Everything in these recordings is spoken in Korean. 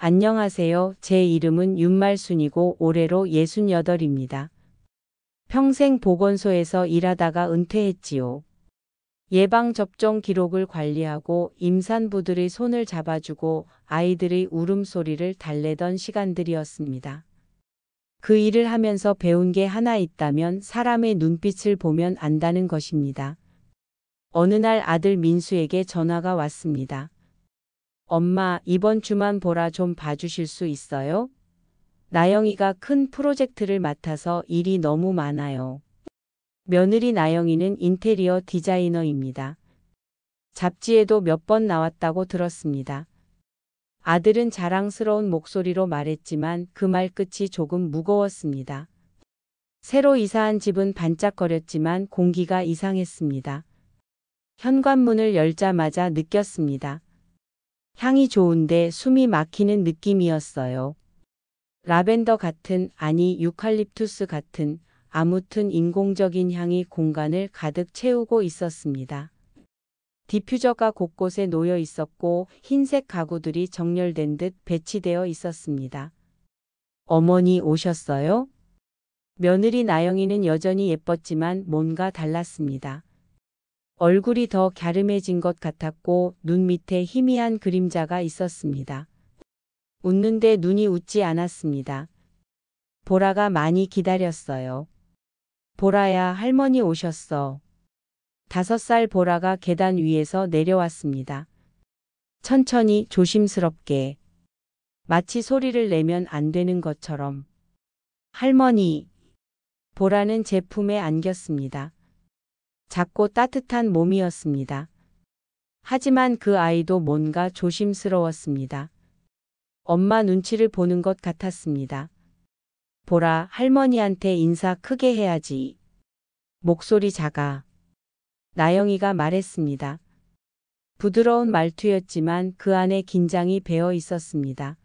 안녕하세요. 제 이름은 윤말순이고 올해로 68입니다. 평생 보건소에서 일하다가 은퇴했지요. 예방접종 기록을 관리하고 임산부들의 손을 잡아주고 아이들의 울음소리를 달래던 시간들이었습니다. 그 일을 하면서 배운 게 하나 있다면 사람의 눈빛을 보면 안다는 것입니다. 어느 날 아들 민수에게 전화가 왔습니다. 엄마, 이번 주만 보라 좀 봐주실 수 있어요? 나영이가 큰 프로젝트를 맡아서 일이 너무 많아요. 며느리 나영이는 인테리어 디자이너입니다. 잡지에도 몇 번 나왔다고 들었습니다. 아들은 자랑스러운 목소리로 말했지만 그 말끝이 조금 무거웠습니다. 새로 이사한 집은 반짝거렸지만 공기가 이상했습니다. 현관문을 열자마자 느꼈습니다. 향이 좋은데 숨이 막히는 느낌이었어요. 라벤더 같은, 아니 유칼립투스 같은, 아무튼 인공적인 향이 공간을 가득 채우고 있었습니다. 디퓨저가 곳곳에 놓여 있었고 흰색 가구들이 정렬된 듯 배치되어 있었습니다. 어머니 오셨어요? 며느리 나영이는 여전히 예뻤지만 뭔가 달랐습니다. 얼굴이 더 갸름해진 것 같았고 눈 밑에 희미한 그림자가 있었습니다. 웃는데 눈이 웃지 않았습니다. 보라가 많이 기다렸어요. 보라야, 할머니 오셨어. 5살 보라가 계단 위에서 내려왔습니다. 천천히 조심스럽게. 마치 소리를 내면 안 되는 것처럼. 할머니. 보라는 제 품에 안겼습니다. 작고 따뜻한 몸이었습니다. 하지만 그 아이도 뭔가 조심스러웠습니다. 엄마 눈치를 보는 것 같았습니다. 보라, 할머니한테 인사 크게 해야지. 목소리 작아. 나영이가 말했습니다. 부드러운 말투였지만 그 안에 긴장이 배어 있었습니다.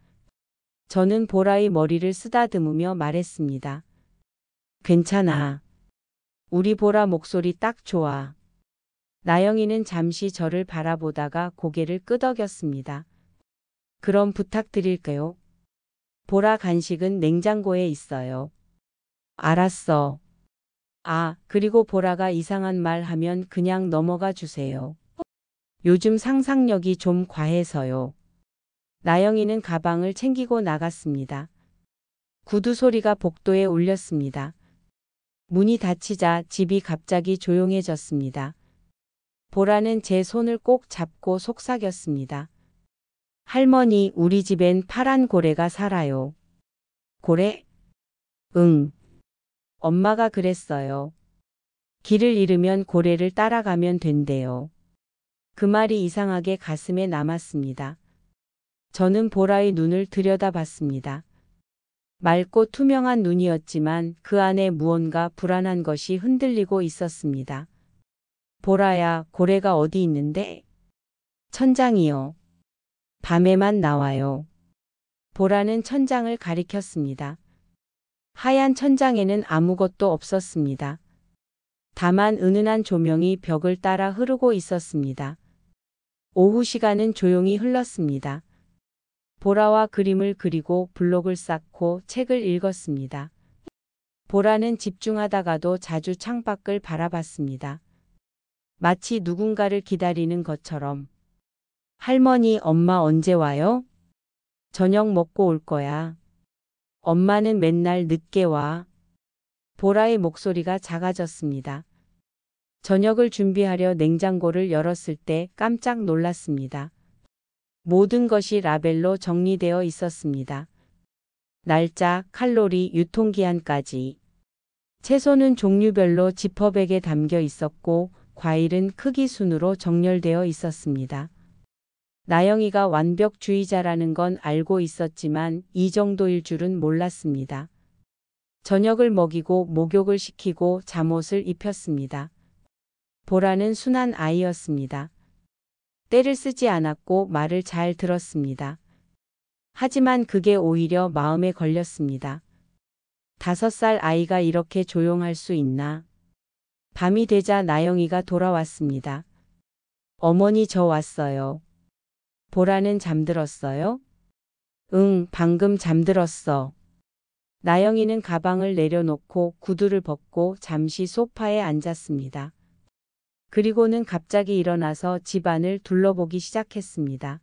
저는 보라의 머리를 쓰다듬으며 말했습니다. 괜찮아. 우리 보라 목소리 딱 좋아. 나영이는 잠시 저를 바라보다가 고개를 끄덕였습니다. 그럼 부탁드릴게요. 보라 간식은 냉장고에 있어요. 알았어. 아, 그리고 보라가 이상한 말 하면 그냥 넘어가 주세요. 요즘 상상력이 좀 과해서요. 나영이는 가방을 챙기고 나갔습니다. 구두 소리가 복도에 울렸습니다. 문이 닫히자 집이 갑자기 조용해졌습니다. 보라는 제 손을 꼭 잡고 속삭였습니다. 할머니, 우리 집엔 파란 고래가 살아요. 고래? 응. 엄마가 그랬어요. 길을 잃으면 고래를 따라가면 된대요. 그 말이 이상하게 가슴에 남았습니다. 저는 보라의 눈을 들여다봤습니다. 맑고 투명한 눈이었지만 그 안에 무언가 불안한 것이 흔들리고 있었습니다. 보라야, 고래가 어디 있는데? 천장이요. 밤에만 나와요. 보라는 천장을 가리켰습니다. 하얀 천장에는 아무것도 없었습니다. 다만 은은한 조명이 벽을 따라 흐르고 있었습니다. 오후 시간은 조용히 흘렀습니다. 보라와 그림을 그리고 블록을 쌓고 책을 읽었습니다. 보라는 집중하다가도 자주 창밖을 바라봤습니다. 마치 누군가를 기다리는 것처럼. 할머니, 엄마 언제 와요? 저녁 먹고 올 거야. 엄마는 맨날 늦게 와. 보라의 목소리가 작아졌습니다. 저녁을 준비하려 냉장고를 열었을 때 깜짝 놀랐습니다. 모든 것이 라벨로 정리되어 있었습니다. 날짜, 칼로리, 유통기한까지. 채소는 종류별로 지퍼백에 담겨 있었고 과일은 크기 순으로 정렬되어 있었습니다. 나영이가 완벽주의자라는 건 알고 있었지만 이 정도일 줄은 몰랐습니다. 저녁을 먹이고 목욕을 시키고 잠옷을 입혔습니다. 보라는 순한 아이였습니다. 때를 쓰지 않았고 말을 잘 들었습니다. 하지만 그게 오히려 마음에 걸렸습니다. 5살 아이가 이렇게 조용할 수 있나? 밤이 되자 나영이가 돌아왔습니다. 어머니, 저 왔어요. 보라는 잠들었어요? 응, 방금 잠들었어. 나영이는 가방을 내려놓고 구두를 벗고 잠시 소파에 앉았습니다. 그리고는 갑자기 일어나서 집안을 둘러보기 시작했습니다.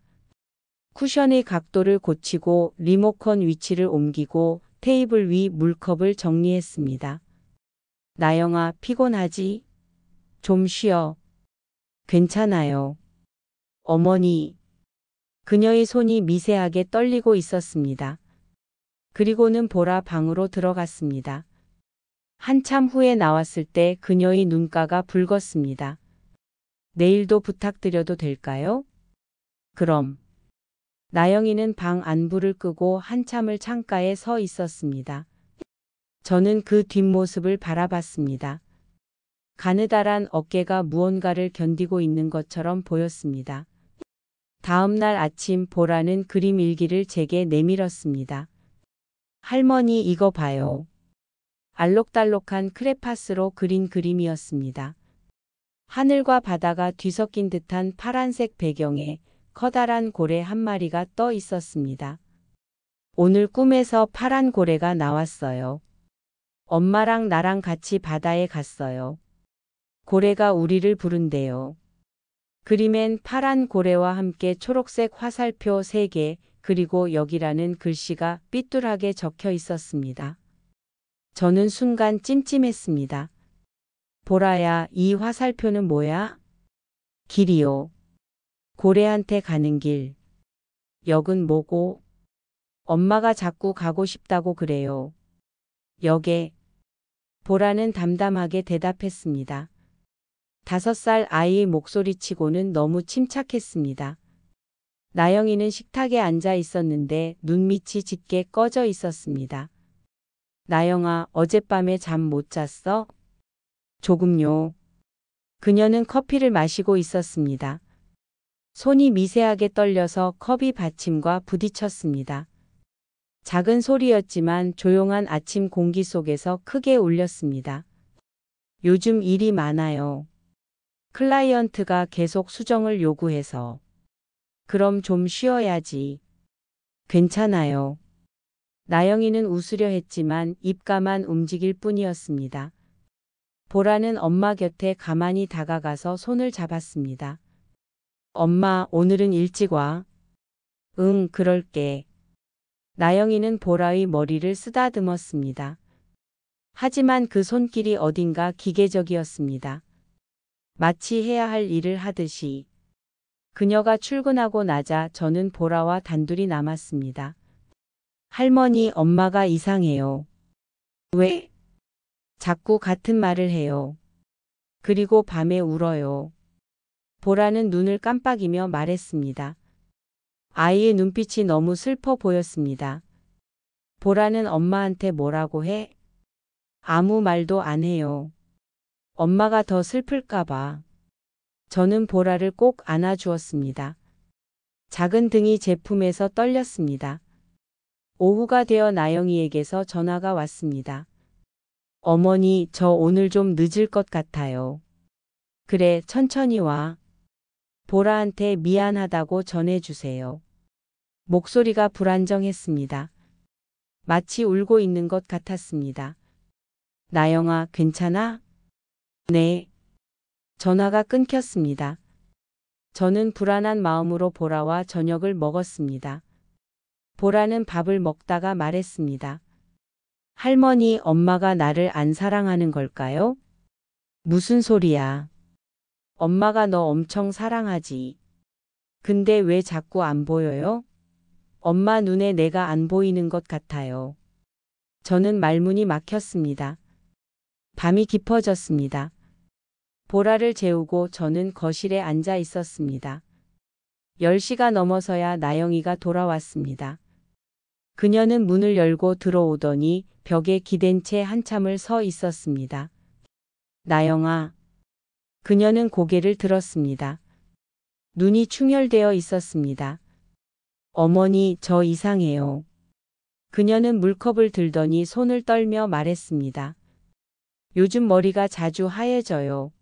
쿠션의 각도를 고치고 리모컨 위치를 옮기고 테이블 위 물컵을 정리했습니다. 나영아, 피곤하지? 좀 쉬어. 괜찮아요. 어머니. 그녀의 손이 미세하게 떨리고 있었습니다. 그리고는 보라 방으로 들어갔습니다. 한참 후에 나왔을 때 그녀의 눈가가 붉었습니다. 내일도 부탁드려도 될까요? 그럼. 나영이는 방 안불을 끄고 한참을 창가에 서 있었습니다. 저는 그 뒷모습을 바라봤습니다. 가느다란 어깨가 무언가를 견디고 있는 것처럼 보였습니다. 다음 날 아침 보라는 그림 일기를 제게 내밀었습니다. 할머니 이거 봐요. 알록달록한 크레파스로 그린 그림이었습니다. 하늘과 바다가 뒤섞인 듯한 파란색 배경에 커다란 고래 한 마리가 떠 있었습니다. 오늘 꿈에서 파란 고래가 나왔어요. 엄마랑 나랑 같이 바다에 갔어요. 고래가 우리를 부른대요. 그림엔 파란 고래와 함께 초록색 화살표 3개, 그리고 여기라는 글씨가 삐뚤하게 적혀 있었습니다. 저는 순간 찜찜했습니다. 보라야, 이 화살표는 뭐야? 길이요. 고래한테 가는 길. 역은 뭐고? 엄마가 자꾸 가고 싶다고 그래요. 역에. 보라는 담담하게 대답했습니다. 5살 아이의 목소리치고는 너무 침착했습니다. 나영이는 식탁에 앉아 있었는데 눈밑이 짙게 꺼져 있었습니다. 나영아, 어젯밤에 잠 못 잤어? 조금요. 그녀는 커피를 마시고 있었습니다. 손이 미세하게 떨려서 컵이 받침과 부딪혔습니다. 작은 소리였지만 조용한 아침 공기 속에서 크게 울렸습니다. 요즘 일이 많아요. 클라이언트가 계속 수정을 요구해서. 그럼 좀 쉬어야지. 괜찮아요. 나영이는 웃으려 했지만 입가만 움직일 뿐이었습니다. 보라는 엄마 곁에 가만히 다가가서 손을 잡았습니다. 엄마, 오늘은 일찍 와. 응, 그럴게. 나영이는 보라의 머리를 쓰다듬었습니다. 하지만 그 손길이 어딘가 기계적이었습니다. 마치 해야 할 일을 하듯이. 그녀가 출근하고 나자 저는 보라와 단둘이 남았습니다. 할머니, 엄마가 이상해요. 왜? 자꾸 같은 말을 해요. 그리고 밤에 울어요. 보라는 눈을 깜빡이며 말했습니다. 아이의 눈빛이 너무 슬퍼 보였습니다. 보라는 엄마한테 뭐라고 해? 아무 말도 안 해요. 엄마가 더 슬플까봐. 저는 보라를 꼭 안아주었습니다. 작은 등이 제 품에서 떨렸습니다. 오후가 되어 나영이에게서 전화가 왔습니다. 어머니, 저 오늘 좀 늦을 것 같아요. 그래, 천천히 와. 보라한테 미안하다고 전해주세요. 목소리가 불안정했습니다. 마치 울고 있는 것 같았습니다. 나영아, 괜찮아? 네. 전화가 끊겼습니다. 저는 불안한 마음으로 보라와 저녁을 먹었습니다. 보라는 밥을 먹다가 말했습니다. 할머니, 엄마가 나를 안 사랑하는 걸까요? 무슨 소리야? 엄마가 너 엄청 사랑하지. 근데 왜 자꾸 안 보여요? 엄마 눈에 내가 안 보이는 것 같아요. 저는 말문이 막혔습니다. 밤이 깊어졌습니다. 보라를 재우고 저는 거실에 앉아 있었습니다. 10시가 넘어서야 나영이가 돌아왔습니다. 그녀는 문을 열고 들어오더니 벽에 기댄 채 한참을 서 있었습니다. 나영아. 그녀는 고개를 들었습니다. 눈이 충혈되어 있었습니다. 어머니, 저 이상해요. 그녀는 물컵을 들더니 손을 떨며 말했습니다. 요즘 머리가 자주 하얘져요.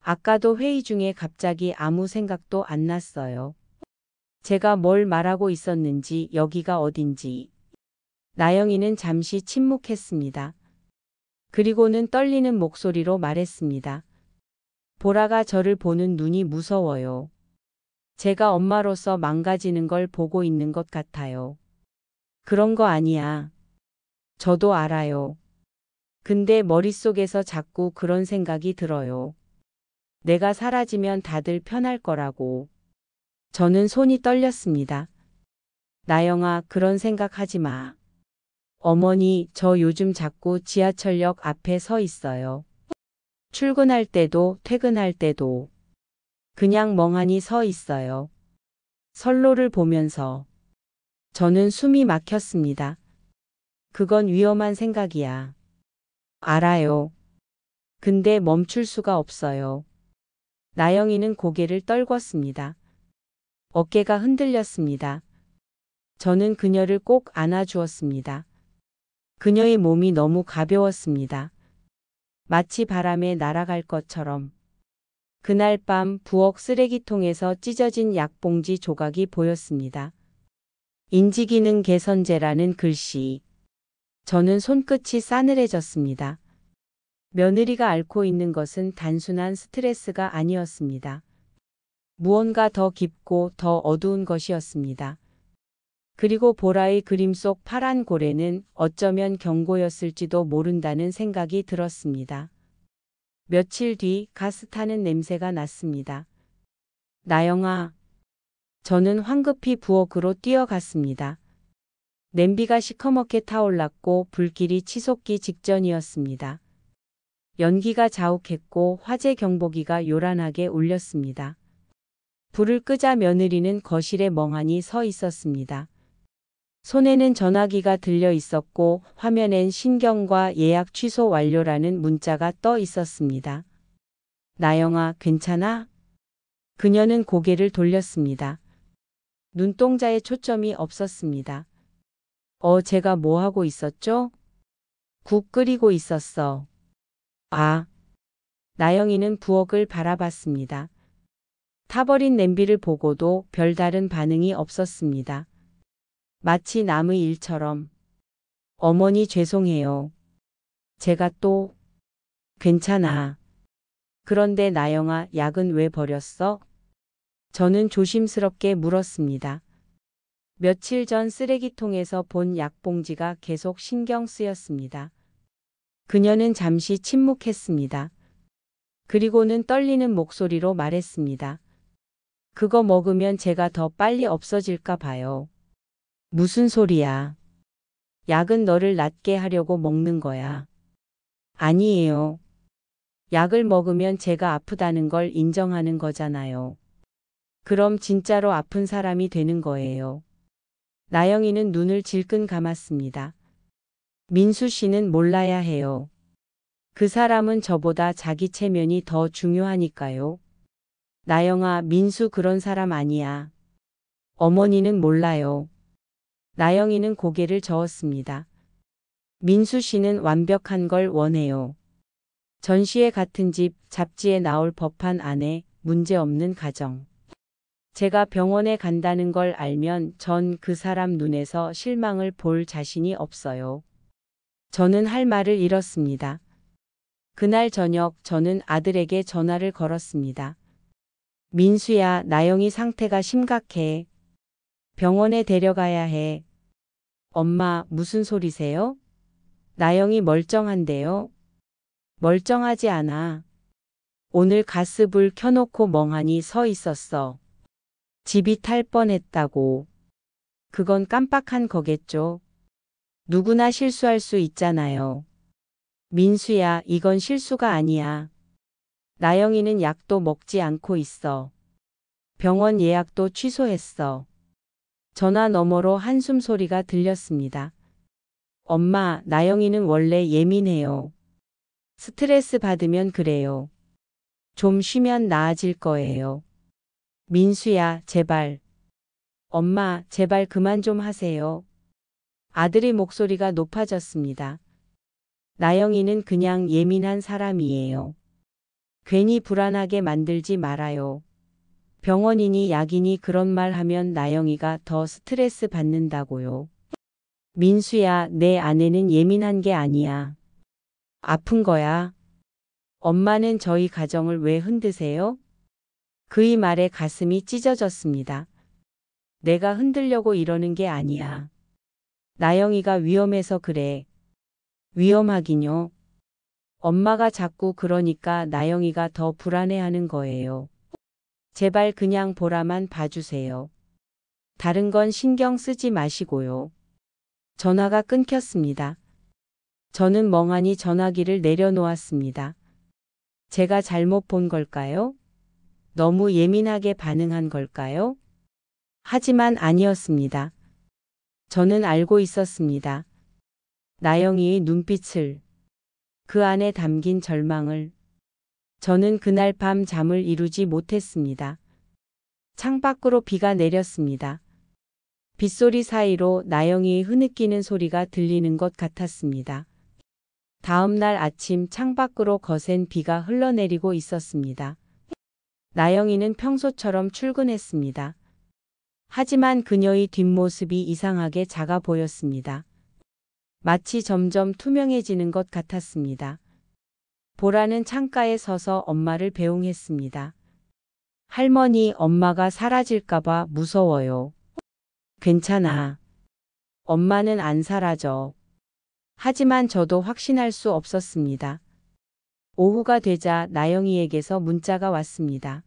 아까도 회의 중에 갑자기 아무 생각도 안 났어요. 제가 뭘 말하고 있었는지, 여기가 어딘지. 나영이는 잠시 침묵했습니다. 그리고는 떨리는 목소리로 말했습니다. 보라가 저를 보는 눈이 무서워요. 제가 엄마로서 망가지는 걸 보고 있는 것 같아요. 그런 거 아니야. 저도 알아요. 근데 머릿속에서 자꾸 그런 생각이 들어요. 내가 사라지면 다들 편할 거라고. 저는 손이 떨렸습니다. 나영아, 그런 생각하지 마. 어머니, 저 요즘 자꾸 지하철역 앞에 서 있어요. 출근할 때도 퇴근할 때도 그냥 멍하니 서 있어요. 선로를 보면서. 저는 숨이 막혔습니다. 그건 위험한 생각이야. 알아요. 근데 멈출 수가 없어요. 나영이는 고개를 떨궜습니다. 어깨가 흔들렸습니다. 저는 그녀를 꼭 안아주었습니다. 그녀의 몸이 너무 가벼웠습니다. 마치 바람에 날아갈 것처럼. 그날 밤 부엌 쓰레기통에서 찢어진 약봉지 조각이 보였습니다. 인지기능 개선제라는 글씨. 저는 손끝이 싸늘해졌습니다. 며느리가 앓고 있는 것은 단순한 스트레스가 아니었습니다. 무언가 더 깊고 더 어두운 것이었습니다. 그리고 보라의 그림 속 파란 고래는 어쩌면 경고였을지도 모른다는 생각이 들었습니다. 며칠 뒤 가스 타는 냄새가 났습니다. 나영아. 저는 황급히 부엌으로 뛰어갔습니다. 냄비가 시커멓게 타올랐고 불길이 치솟기 직전이었습니다. 연기가 자욱했고 화재 경보기가 요란하게 울렸습니다. 불을 끄자 며느리는 거실에 멍하니 서 있었습니다. 손에는 전화기가 들려 있었고 화면엔 신경과 예약 취소 완료라는 문자가 떠 있었습니다. 나영아, 괜찮아? 그녀는 고개를 돌렸습니다. 눈동자에 초점이 없었습니다. 제가 뭐 하고 있었죠? 국 끓이고 있었어. 아. 나영이는 부엌을 바라봤습니다. 타버린 냄비를 보고도 별다른 반응이 없었습니다. 마치 남의 일처럼. 어머니 죄송해요. 제가 또. 괜찮아. 그런데 나영아, 약은 왜 버렸어? 저는 조심스럽게 물었습니다. 며칠 전 쓰레기통에서 본 약봉지가 계속 신경 쓰였습니다. 그녀는 잠시 침묵했습니다. 그리고는 떨리는 목소리로 말했습니다. 그거 먹으면 제가 더 빨리 없어질까 봐요. 무슨 소리야. 약은 너를 낫게 하려고 먹는 거야. 아니에요. 약을 먹으면 제가 아프다는 걸 인정하는 거잖아요. 그럼 진짜로 아픈 사람이 되는 거예요. 나영이는 눈을 질끈 감았습니다. 민수 씨는 몰라야 해요. 그 사람은 저보다 자기 체면이 더 중요하니까요. 나영아, 민수 그런 사람 아니야. 어머니는 몰라요. 나영이는 고개를 저었습니다. 민수 씨는 완벽한 걸 원해요. 전시회 같은 집, 잡지에 나올 법한 아내, 문제없는 가정. 제가 병원에 간다는 걸 알면 전 그 사람 눈에서 실망을 볼 자신이 없어요. 저는 할 말을 잃었습니다. 그날 저녁 저는 아들에게 전화를 걸었습니다. 민수야, 나영이 상태가 심각해. 병원에 데려가야 해. 엄마, 무슨 소리세요? 나영이 멀쩡한데요? 멀쩡하지 않아. 오늘 가스불 켜놓고 멍하니 서 있었어. 집이 탈 뻔했다고. 그건 깜빡한 거겠죠. 누구나 실수할 수 있잖아요. 민수야, 이건 실수가 아니야. 나영이는 약도 먹지 않고 있어. 병원 예약도 취소했어. 전화 너머로 한숨 소리가 들렸습니다. 엄마, 나영이는 원래 예민해요. 스트레스 받으면 그래요. 좀 쉬면 나아질 거예요. 민수야, 제발. 엄마, 제발 그만 좀 하세요. 아들의 목소리가 높아졌습니다. 나영이는 그냥 예민한 사람이에요. 괜히 불안하게 만들지 말아요. 병원이니 약이니 그런 말 하면 나영이가 더 스트레스 받는다고요. 민수야, 내 아내는 예민한 게 아니야. 아픈 거야. 엄마는 저희 가정을 왜 흔드세요? 그의 말에 가슴이 찢어졌습니다. 내가 흔들려고 이러는 게 아니야. 나영이가 위험해서 그래. 위험하긴요. 엄마가 자꾸 그러니까 나영이가 더 불안해하는 거예요. 제발 그냥 보라만 봐주세요. 다른 건 신경 쓰지 마시고요. 전화가 끊겼습니다. 저는 멍하니 전화기를 내려놓았습니다. 제가 잘못 본 걸까요? 너무 예민하게 반응한 걸까요? 하지만 아니었습니다. 저는 알고 있었습니다. 나영이의 눈빛을, 그 안에 담긴 절망을. 저는 그날 밤 잠을 이루지 못했습니다. 창밖으로 비가 내렸습니다. 빗소리 사이로 나영이의 흐느끼는 소리가 들리는 것 같았습니다. 다음 날 아침 창밖으로 거센 비가 흘러내리고 있었습니다. 나영이는 평소처럼 출근했습니다. 하지만 그녀의 뒷모습이 이상하게 작아 보였습니다. 마치 점점 투명해지는 것 같았습니다. 보라는 창가에 서서 엄마를 배웅했습니다. 할머니, 엄마가 사라질까봐 무서워요. 괜찮아. 엄마는 안 사라져. 하지만 저도 확신할 수 없었습니다. 오후가 되자 나영이에게서 문자가 왔습니다.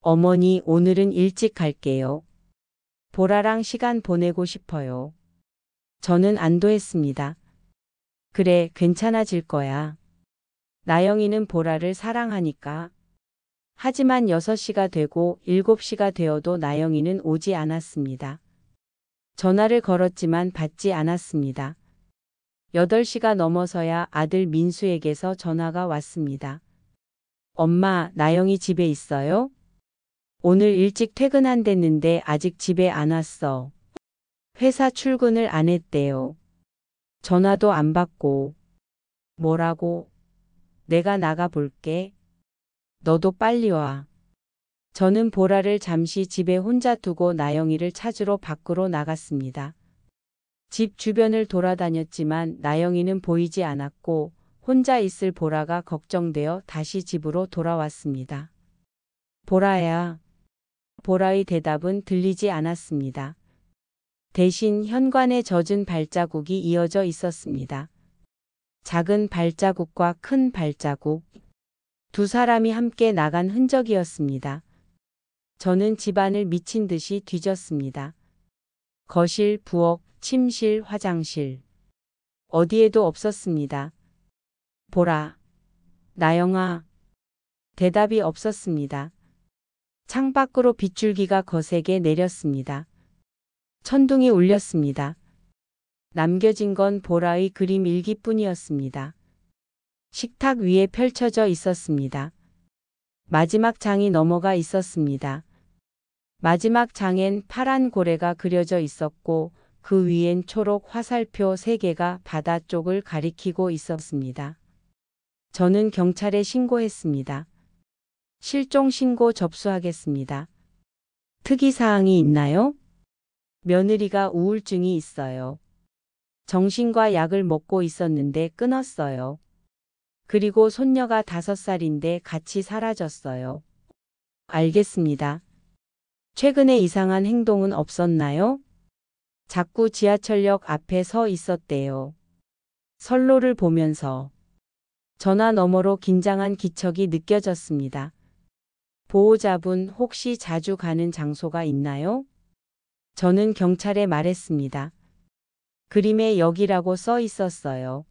어머니, 오늘은 일찍 갈게요. 보라랑 시간 보내고 싶어요. 저는 안도했습니다. 그래, 괜찮아질 거야. 나영이는 보라를 사랑하니까. 하지만 6시가 되고 7시가 되어도 나영이는 오지 않았습니다. 전화를 걸었지만 받지 않았습니다. 8시가 넘어서야 아들 민수에게서 전화가 왔습니다. 엄마, 나영이 집에 있어요? 오늘 일찍 퇴근한댔는데 아직 집에 안 왔어. 회사 출근을 안 했대요. 전화도 안 받고. 뭐라고? 내가 나가 볼게. 너도 빨리 와. 저는 보라를 잠시 집에 혼자 두고 나영이를 찾으러 밖으로 나갔습니다. 집 주변을 돌아다녔지만 나영이는 보이지 않았고 혼자 있을 보라가 걱정되어 다시 집으로 돌아왔습니다. 보라야. 보라의 대답은 들리지 않았습니다. 대신 현관에 젖은 발자국이 이어져 있었습니다. 작은 발자국과 큰 발자국. 두 사람이 함께 나간 흔적이었습니다. 저는 집안을 미친 듯이 뒤졌습니다. 거실, 부엌, 침실, 화장실. 어디에도 없었습니다. 보라. 나영아. 대답이 없었습니다. 창밖으로 빗줄기가 거세게 내렸습니다. 천둥이 울렸습니다. 남겨진 건 보라의 그림 일기뿐이었습니다. 식탁 위에 펼쳐져 있었습니다. 마지막 장이 넘어가 있었습니다. 마지막 장엔 파란 고래가 그려져 있었고 그 위엔 초록 화살표 3개가 바다 쪽을 가리키고 있었습니다. 저는 경찰에 신고했습니다. 실종 신고 접수하겠습니다. 특이사항이 있나요? 며느리가 우울증이 있어요. 정신과 약을 먹고 있었는데 끊었어요. 그리고 손녀가 5살인데 같이 사라졌어요. 알겠습니다. 최근에 이상한 행동은 없었나요? 자꾸 지하철역 앞에 서 있었대요. 선로를 보면서. 전화 너머로 긴장한 기척이 느껴졌습니다. 보호자분 혹시 자주 가는 장소가 있나요? 저는 경찰에 말했습니다. 그림에 여기라고 써 있었어요.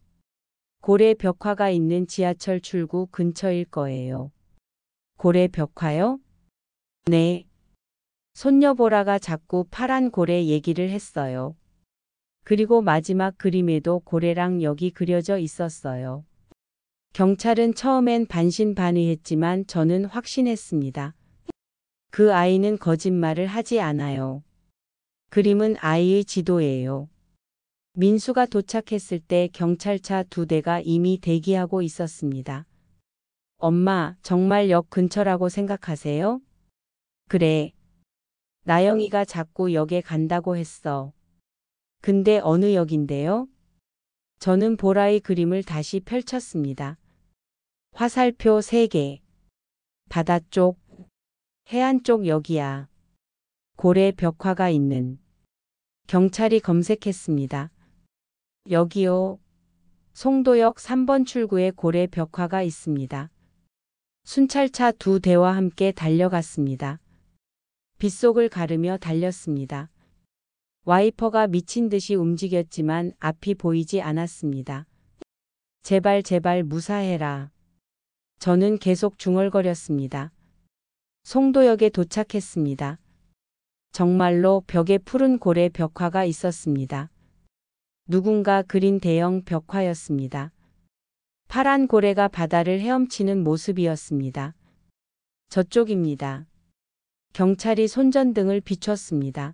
고래 벽화가 있는 지하철 출구 근처일 거예요. 고래 벽화요? 네. 손녀 보라가 자꾸 파란 고래 얘기를 했어요. 그리고 마지막 그림에도 고래랑 역이 그려져 있었어요. 경찰은 처음엔 반신반의했지만 저는 확신했습니다. 그 아이는 거짓말을 하지 않아요. 그림은 아이의 지도예요. 민수가 도착했을 때 경찰차 2대가 이미 대기하고 있었습니다. 엄마, 정말 역 근처라고 생각하세요? 그래. 나영이가 자꾸 역에 간다고 했어. 근데 어느 역인데요? 저는 보라의 그림을 다시 펼쳤습니다. 화살표 3개. 바다 쪽, 해안 쪽 역이야. 고래 벽화가 있는. 경찰이 검색했습니다. 여기요. 송도역 3번 출구에 고래 벽화가 있습니다. 순찰차 2대와 함께 달려갔습니다. 빗속을 가르며 달렸습니다. 와이퍼가 미친 듯이 움직였지만 앞이 보이지 않았습니다. 제발 제발 무사해라. 저는 계속 중얼거렸습니다. 송도역에 도착했습니다. 정말로 벽에 푸른 고래 벽화가 있었습니다. 누군가 그린 대형 벽화였습니다. 파란 고래가 바다를 헤엄치는 모습이었습니다. 저쪽입니다. 경찰이 손전등을 비췄습니다.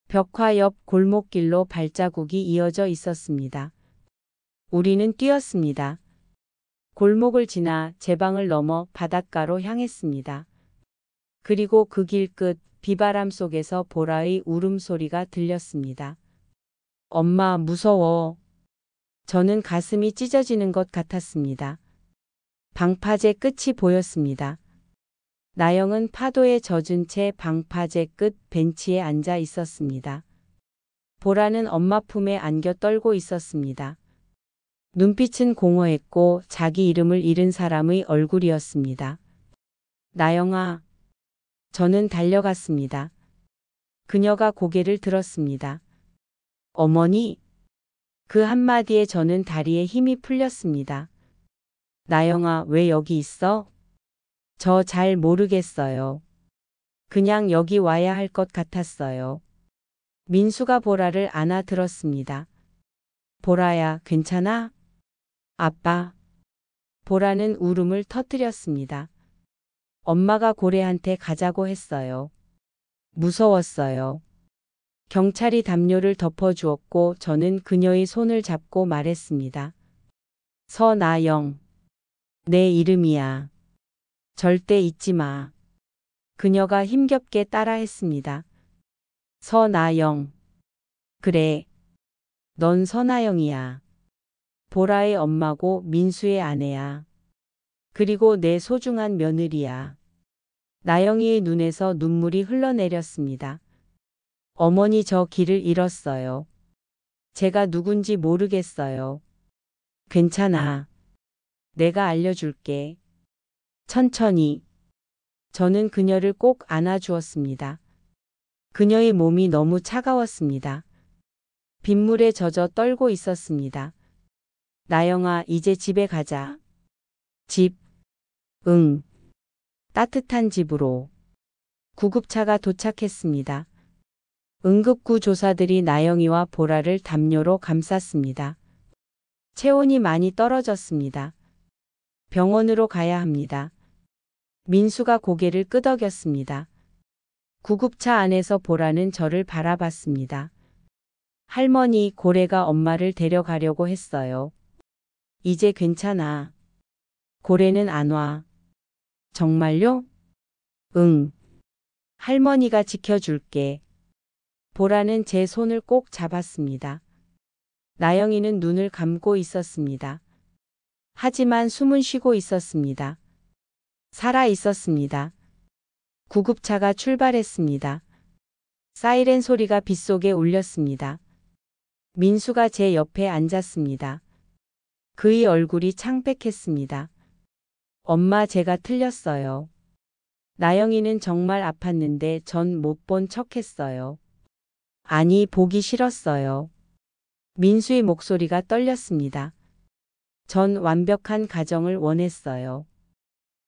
벽화 옆 골목길로 발자국이 이어져 있었습니다. 우리는 뛰었습니다. 골목을 지나 제방을 넘어 바닷가로 향했습니다. 그리고 그 길 끝 비바람 속에서 보라의 울음소리가 들렸습니다. 엄마 무서워. 저는 가슴이 찢어지는 것 같았습니다. 방파제 끝이 보였습니다. 나영은 파도에 젖은 채 방파제 끝 벤치에 앉아 있었습니다. 보라는 엄마 품에 안겨 떨고 있었습니다. 눈빛은 공허했고 자기 이름을 잃은 사람의 얼굴이었습니다. 나영아. 저는 달려갔습니다. 그녀가 고개를 들었습니다. 어머니? 그 한마디에 저는 다리에 힘이 풀렸습니다. 나영아, 왜 여기 있어? 저 잘 모르겠어요. 그냥 여기 와야 할 것 같았어요. 민수가 보라를 안아 들었습니다. 보라야, 괜찮아? 아빠. 보라는 울음을 터뜨렸습니다. 엄마가 고래한테 가자고 했어요. 무서웠어요. 경찰이 담요를 덮어주었고 저는 그녀의 손을 잡고 말했습니다. 서나영. 내 이름이야. 절대 잊지 마. 그녀가 힘겹게 따라했습니다. 서나영. 그래. 넌 서나영이야. 보라의 엄마고 민수의 아내야. 그리고 내 소중한 며느리야. 나영이의 눈에서 눈물이 흘러내렸습니다. 어머니, 저 길을 잃었어요. 제가 누군지 모르겠어요. 괜찮아. 내가 알려줄게. 천천히. 저는 그녀를 꼭 안아주었습니다. 그녀의 몸이 너무 차가웠습니다. 빗물에 젖어 떨고 있었습니다. 나영아, 이제 집에 가자. 집. 응. 따뜻한 집으로. 구급차가 도착했습니다. 응급구 조사들이 나영이와 보라를 담요로 감쌌습니다. 체온이 많이 떨어졌습니다. 병원으로 가야 합니다. 민수가 고개를 끄덕였습니다. 구급차 안에서 보라는 저를 바라봤습니다. 할머니, 고래가 엄마를 데려가려고 했어요. 이제 괜찮아. 고래는 안 와. 정말요? 응. 할머니가 지켜줄게. 보라는 제 손을 꼭 잡았습니다. 나영이는 눈을 감고 있었습니다. 하지만 숨은 쉬고 있었습니다. 살아 있었습니다. 구급차가 출발했습니다. 사이렌 소리가 빗속에 울렸습니다. 민수가 제 옆에 앉았습니다. 그의 얼굴이 창백했습니다. 엄마, 제가 틀렸어요. 나영이는 정말 아팠는데 전 못 본 척했어요. 아니, 보기 싫었어요. 민수의 목소리가 떨렸습니다. 전 완벽한 가정을 원했어요.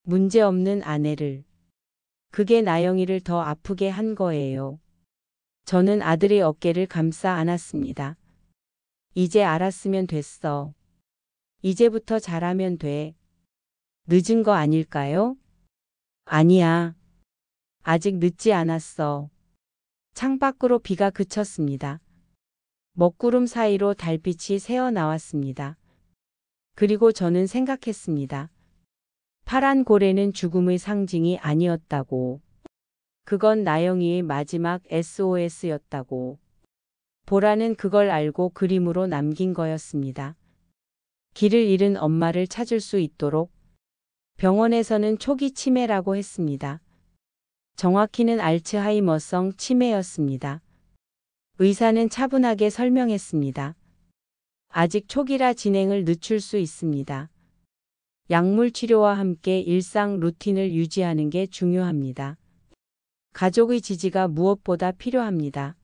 문제없는 아내를. 그게 나영이를 더 아프게 한 거예요. 저는 아들의 어깨를 감싸 안았습니다. 이제 알았으면 됐어. 이제부터 잘하면 돼. 늦은 거 아닐까요? 아니야. 아직 늦지 않았어. 창밖으로 비가 그쳤습니다. 먹구름 사이로 달빛이 새어 나왔습니다. 그리고 저는 생각했습니다. 파란 고래는 죽음의 상징이 아니었다고. 그건 나영이의 마지막 SOS였다고. 보라는 그걸 알고 그림으로 남긴 거였습니다. 길을 잃은 엄마를 찾을 수 있도록. 병원에서는 초기 치매라고 했습니다. 정확히는 알츠하이머성 치매였습니다. 의사는 차분하게 설명했습니다. 아직 초기라 진행을 늦출 수 있습니다. 약물 치료와 함께 일상 루틴을 유지하는 게 중요합니다. 가족의 지지가 무엇보다 필요합니다.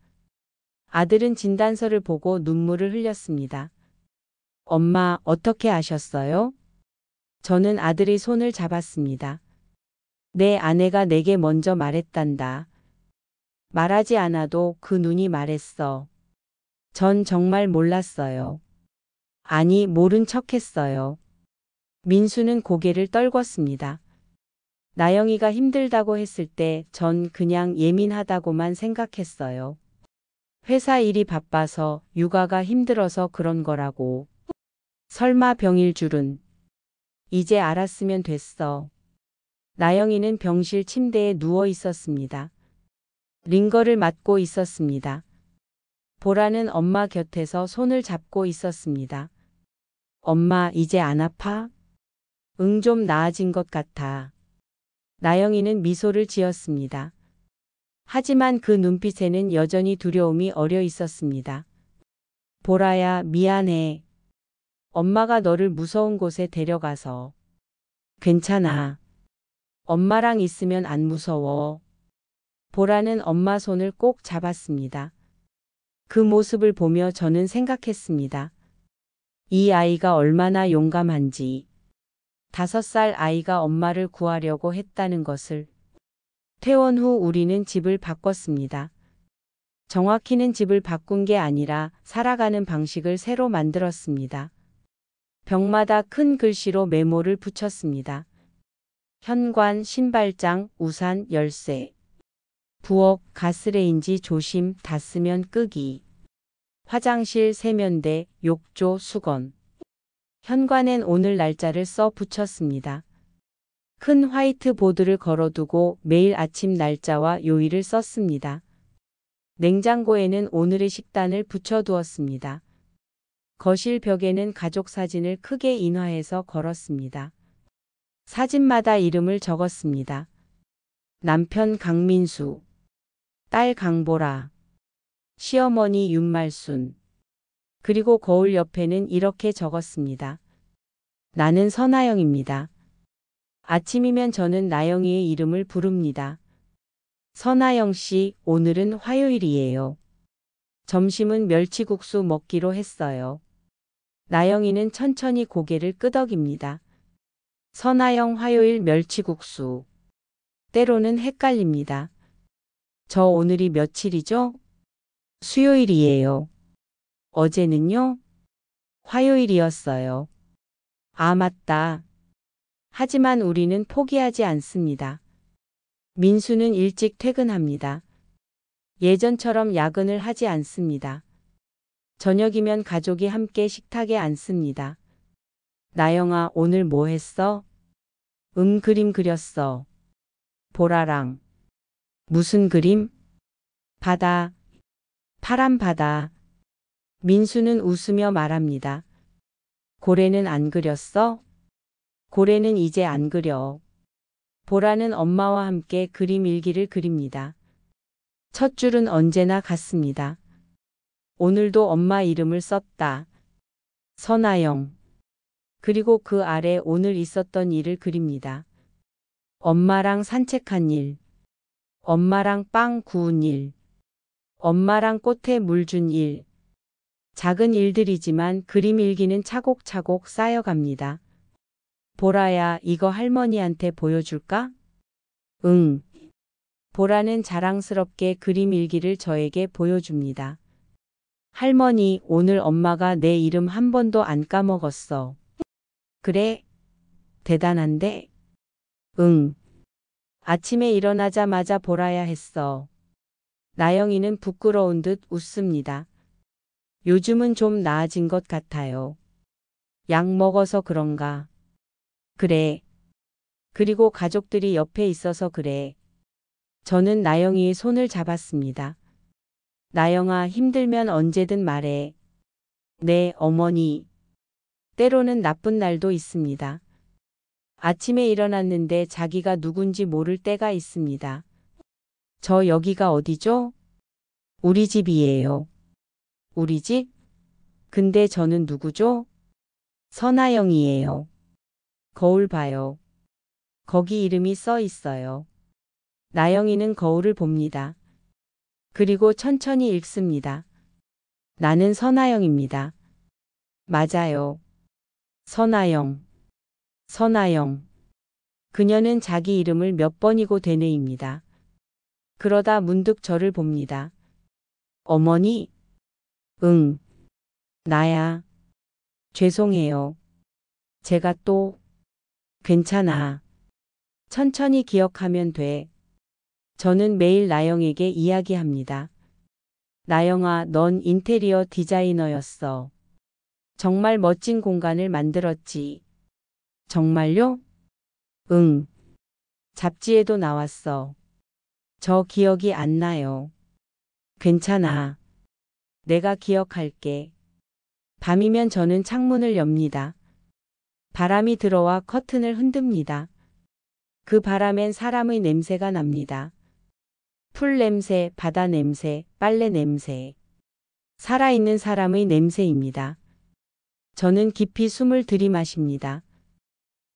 아들은 진단서를 보고 눈물을 흘렸습니다. 엄마, 어떻게 아셨어요? 저는 아들의 손을 잡았습니다. 내 아내가 내게 먼저 말했단다. 말하지 않아도 그 눈이 말했어. 전 정말 몰랐어요. 아니, 모른 척했어요. 민수는 고개를 떨궜습니다. 나영이가 힘들다고 했을 때 전 그냥 예민하다고만 생각했어요. 회사 일이 바빠서 육아가 힘들어서 그런 거라고. 설마 병일 줄은. 이제 알았으면 됐어. 나영이는 병실 침대에 누워 있었습니다. 링거를 맞고 있었습니다. 보라는 엄마 곁에서 손을 잡고 있었습니다. 엄마, 이제 안 아파? 응, 좀 나아진 것 같아. 나영이는 미소를 지었습니다. 하지만 그 눈빛에는 여전히 두려움이 어려 있었습니다. 보라야, 미안해. 엄마가 너를 무서운 곳에 데려가서. 괜찮아. 엄마랑 있으면 안 무서워. 보라는 엄마 손을 꼭 잡았습니다. 그 모습을 보며 저는 생각했습니다. 이 아이가 얼마나 용감한지. 5살 아이가 엄마를 구하려고 했다는 것을. 퇴원 후 우리는 집을 바꿨습니다. 정확히는 집을 바꾼 게 아니라 살아가는 방식을 새로 만들었습니다. 벽마다 큰 글씨로 메모를 붙였습니다. 현관, 신발장, 우산, 열쇠. 부엌, 가스레인지 조심, 닿으면 끄기. 화장실, 세면대, 욕조, 수건. 현관엔 오늘 날짜를 써 붙였습니다. 큰 화이트 보드를 걸어두고 매일 아침 날짜와 요일을 썼습니다. 냉장고에는 오늘의 식단을 붙여두었습니다. 거실 벽에는 가족 사진을 크게 인화해서 걸었습니다. 사진마다 이름을 적었습니다. 남편 강민수, 딸 강보라, 시어머니 윤말순. 그리고 거울 옆에는 이렇게 적었습니다. 나는 선아영입니다. 아침이면 저는 나영이의 이름을 부릅니다. 선아영 씨, 오늘은 화요일이에요. 점심은 멸치국수 먹기로 했어요. 나영이는 천천히 고개를 끄덕입니다. 선아영 화요일 멸치국수. 때로는 헷갈립니다. 저 오늘이 며칠이죠? 수요일이에요. 어제는요? 화요일이었어요. 아, 맞다. 하지만 우리는 포기하지 않습니다. 민수는 일찍 퇴근합니다. 예전처럼 야근을 하지 않습니다. 저녁이면 가족이 함께 식탁에 앉습니다. 나영아, 오늘 뭐 했어? 그림 그렸어. 보라랑. 무슨 그림? 바다. 파란 바다. 민수는 웃으며 말합니다. 고래는 안 그렸어? 고래는 이제 안 그려. 보라는 엄마와 함께 그림 일기를 그립니다. 첫 줄은 언제나 같습니다. 오늘도 엄마 이름을 썼다. 선아영. 그리고 그 아래 오늘 있었던 일을 그립니다. 엄마랑 산책한 일. 엄마랑 빵 구운 일. 엄마랑 꽃에 물 준 일. 작은 일들이지만 그림 일기는 차곡차곡 쌓여갑니다. 보라야, 이거 할머니한테 보여줄까? 응. 보라는 자랑스럽게 그림 일기를 저에게 보여줍니다. 할머니, 오늘 엄마가 내 이름 한 번도 안 까먹었어. 그래? 대단한데? 응. 아침에 일어나자마자 보라야 했어. 나영이는 부끄러운 듯 웃습니다. 요즘은 좀 나아진 것 같아요. 약 먹어서 그런가? 그래. 그리고 가족들이 옆에 있어서 그래. 저는 나영이의 손을 잡았습니다. 나영아, 힘들면 언제든 말해. 네, 어머니. 때로는 나쁜 날도 있습니다. 아침에 일어났는데 자기가 누군지 모를 때가 있습니다. 저 여기가 어디죠? 우리 집이에요. 우리 집? 근데 저는 누구죠? 선아영이에요. 거울 봐요. 거기 이름이 써 있어요. 나영이는 거울을 봅니다. 그리고 천천히 읽습니다. 나는 선아영입니다. 맞아요. 선아영. 선아영. 그녀는 자기 이름을 몇 번이고 되뇌입니다. 그러다 문득 저를 봅니다. 어머니? 응. 나야. 죄송해요. 제가 또. 괜찮아. 천천히 기억하면 돼. 저는 매일 나영에게 이야기합니다. 나영아, 넌 인테리어 디자이너였어. 정말 멋진 공간을 만들었지. 정말요? 응. 잡지에도 나왔어. 저 기억이 안 나요. 괜찮아. 내가 기억할게. 밤이면 저는 창문을 엽니다. 바람이 들어와 커튼을 흔듭니다. 그 바람엔 사람의 냄새가 납니다. 풀 냄새, 바다 냄새, 빨래 냄새. 살아있는 사람의 냄새입니다. 저는 깊이 숨을 들이마십니다.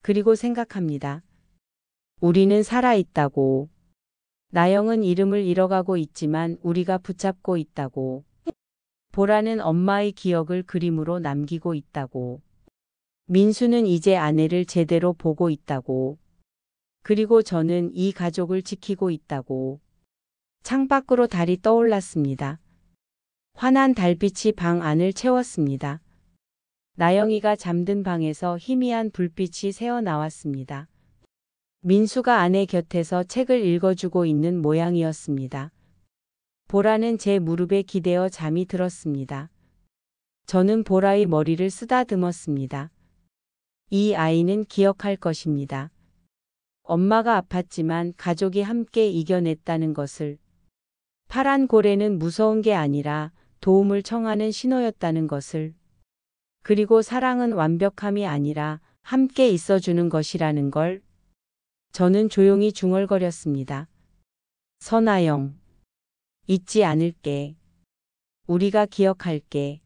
그리고 생각합니다. 우리는 살아있다고. 나영은 이름을 잃어가고 있지만 우리가 붙잡고 있다고. 보라는 엄마의 기억을 그림으로 남기고 있다고. 민수는 이제 아내를 제대로 보고 있다고. 그리고 저는 이 가족을 지키고 있다고. 창밖으로 달이 떠올랐습니다. 환한 달빛이 방 안을 채웠습니다. 나영이가 잠든 방에서 희미한 불빛이 새어 나왔습니다. 민수가 아내 곁에서 책을 읽어주고 있는 모양이었습니다. 보라는 제 무릎에 기대어 잠이 들었습니다. 저는 보라의 머리를 쓰다듬었습니다. 이 아이는 기억할 것입니다. 엄마가 아팠지만 가족이 함께 이겨냈다는 것을. 파란 고래는 무서운 게 아니라 도움을 청하는 신호였다는 것을. 그리고 사랑은 완벽함이 아니라 함께 있어주는 것이라는 걸. 저는 조용히 중얼거렸습니다. 선아영. 잊지 않을게. 우리가 기억할게.